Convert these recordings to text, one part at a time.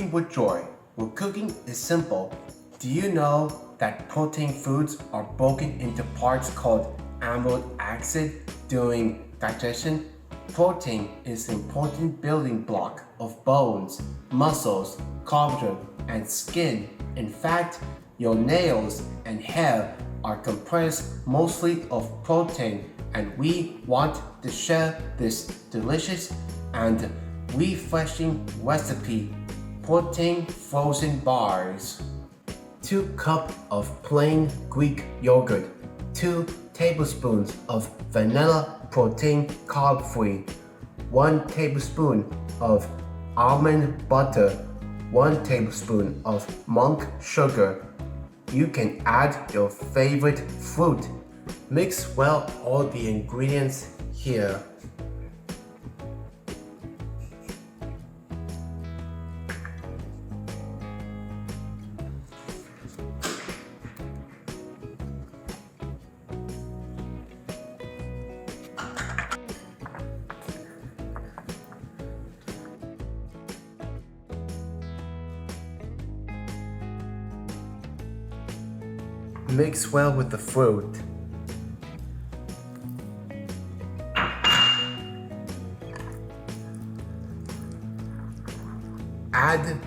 Cooking with Joy, where cooking is simple. Do you know that protein foods are broken into parts called amino acid during digestion? Protein is an important building block of bones, muscles, collagen, and skin. In fact, your nails and hair are comprised mostly of protein, and we want to share this delicious and refreshing recipe: protein frozen bars. 2 cups of plain Greek yogurt, 2 tablespoons of vanilla protein carb-free, 1 tablespoon of almond butter, 1 tablespoon of monk sugar. You can add your favorite fruit. Mix well all the ingredients here. Mix well with the fruit. Add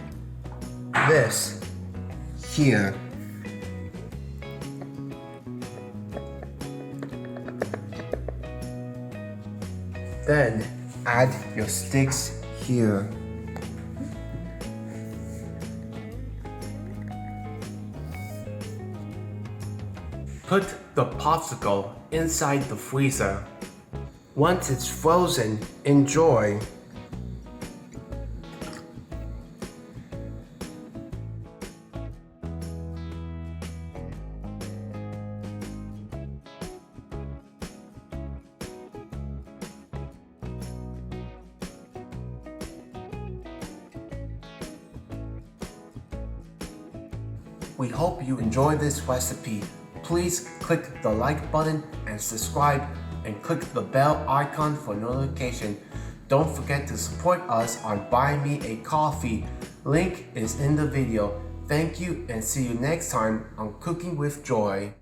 this here. Then add your sticks here. Put the popsicle inside the freezer. Once it's frozen, enjoy. We hope you enjoy this recipe. Please click the like button and subscribe, and click the bell icon for notification. Don't forget to support us on Buy Me a Coffee. Link is in the video. Thank you, and see you next time on Cooking with Joy.